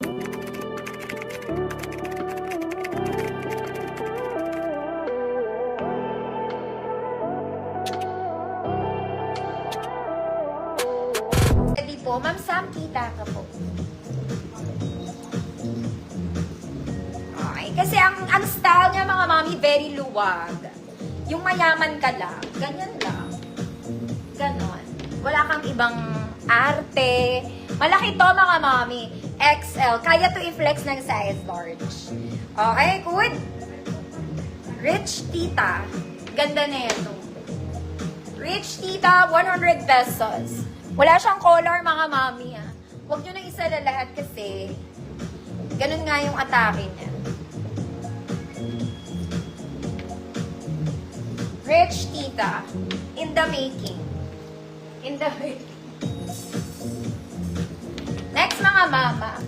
Ready po, Ma'am Sam, kita ka po. Okay, kasi ang style niya mga mami, very luwag. Yung mayaman ka lang, ganyan lang. Ganon. Wala kang ibang arte. Malaki to mga mami. XL. Kaya to i-flex ng size large. Okay, good. Rich tita. Ganda na ito. Rich tita, 100 pesos. Wala siyang color mga mami. Huwag nyo na isa na lahat kasi ganun nga yung atake niya. Rich tita. In the making. In the making. Next mga mama.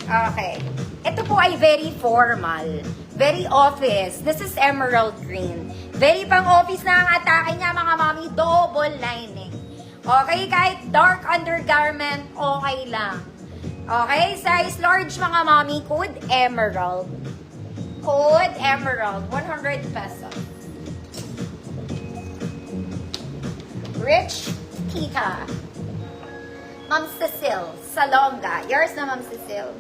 Okay. Ito po ay very formal. Very office. This is emerald green. Very pang office na ang atake niya mga mami. Double lining. Okay, kahit dark undergarment, okay lang. Okay, size large mga mami. Code emerald. Code emerald. 100 pesos. Rich tita. Ma'am Cecile. Salonga. Yours na Ma'am Cecile.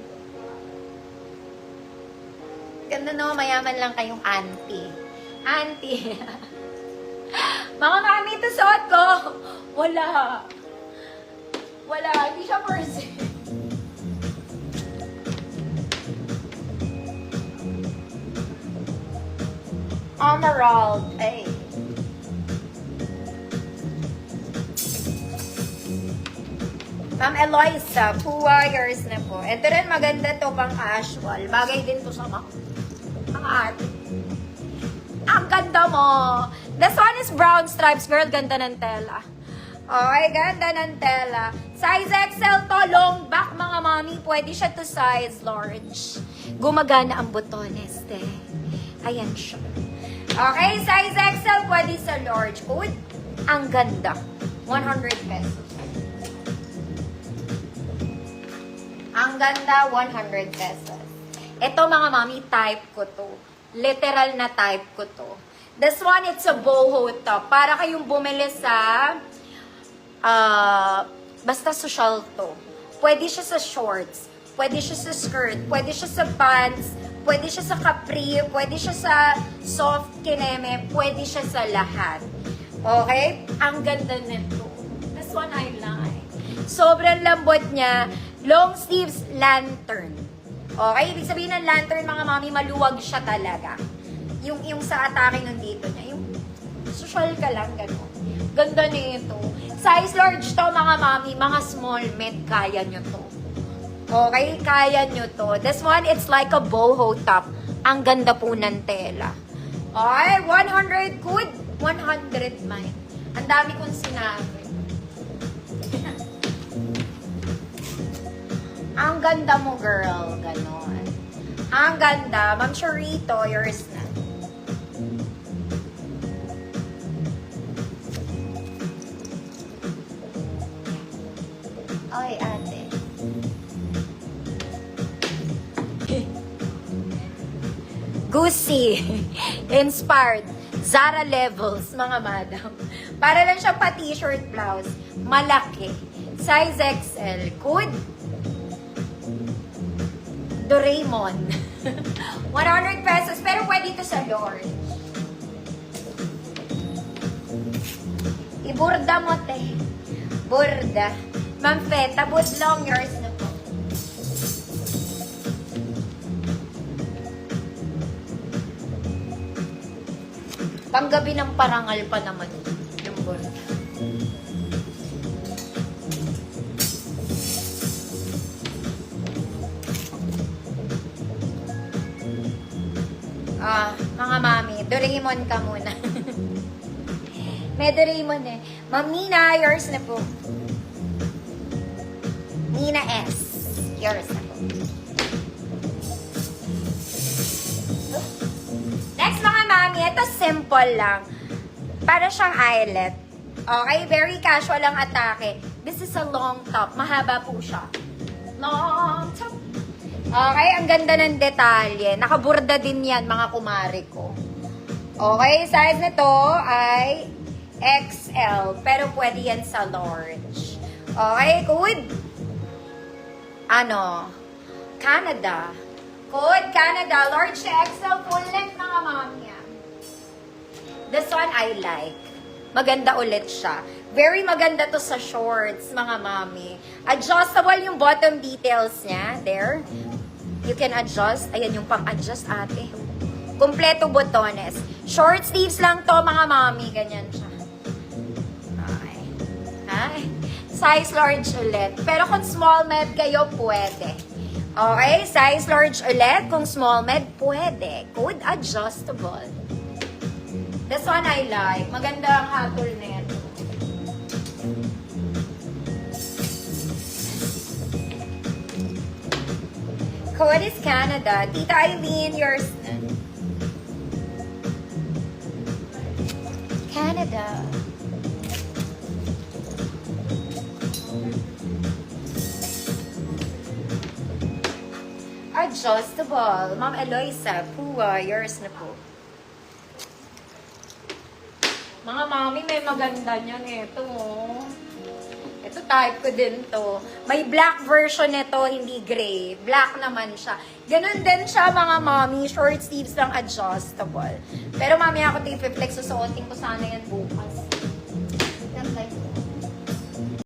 Ganda no, mayaman lang kayong auntie. Auntie. Mga mami, ito suot ko. Wala. Wala. Hindi siya person. Emerald. Ay. Ma'am Eloisa, Pua, yours na po. Ito rin maganda to pang casual. Bagay din to sa mga ate. Ang ganda mo. This one is brown stripes. Girl, ganda ng tela. Okay, ganda ng tela. Size XL to, long back mga mami. Pwede siya to size large. Gumagana ang botones, te. Ayan siya. Okay, size XL, pwede sa large. Uy, ang ganda. 100 pesos. Ang ganda, 100 pesos. Ito mga mami, type ko to. Literal na type ko to. This one, it's a boho top. Para kayong bumili sa, basta social to. Pwede siya sa shorts. Pwede siya sa skirt. Pwede siya sa pants. Pwede siya sa capri. Pwede siya sa soft kineme. Pwede siya sa lahat. Okay? Ang ganda nito. This one I like. Sobrang lambot niya. Long sleeves lantern. Okay? Ibig sabihin ng lantern, mga mami, maluwag siya talaga. Yung sa atake nun dito niya. Yung social ka lang, gano'n. Ganda nito. Size large to, mga mami. Mga small med, kaya nyo to. Okay? Kaya nyo to. This one, it's like a boho top. Ang ganda po ng tela. Okay? 100 good. 100 mine. Ang dami kong sinabi. Ang ganda mo, girl. Ganon. Ang ganda. Ma'am Chorito, yours na. Oy, ate. Gucci. Inspired. Zara levels, mga madam. Para lang siya pa t-shirt blouse. Malaki. Size XL. Good. Doraemon. 100 pesos. Pero pwede ito sa Lord. Iburda mo, te. Burda. Ma'am Feta, budlong, yours na po. Panggabi ng parangal pa naman yung burda. Mga mami, Doraemon ka muna. May Doraemon eh. Ma'am Nina, yours na po. Nina S. Yours na po. Next mga mami, ito simple lang. Para siyang eyelet. Okay, very casual ang atake. This is a long top. Mahaba po siya. Long top. Okay, ang ganda ng detalye. Nakaburda din yan, mga kumari ko. Okay, size nito ay XL. Pero pwede yan sa large. Okay, code. Canada. Code Canada. Large to XL. Full length, mga mami. This one I like. Maganda ulit siya. Very maganda to sa shorts, mga mami. Adjustable yung bottom details niya. There. You can adjust. Ayan yung pang-adjust, ate. Kompleto botones. Short sleeves lang to, mga mami. Ganyan siya. Okay. Hi. Size large ulit. Pero kung small med kayo, pwede. Okay? Size large ulit. Kung small med, pwede. Code adjustable. This one I like. Maganda ang hatol na yan. Code is Canada. Tita Eileen, yours. Canada. Adjustable. Ma'am Eloisa, Pua, yours na po. Mga mami, may maganda niyan. Ito, oh. Ito, type ko din to. May black version nito, hindi gray. Black naman siya. Ganun din siya, mga mami. Short sleeves lang adjustable. Pero mami, ako ito i-flex. Susuotin ko sana yan bukas.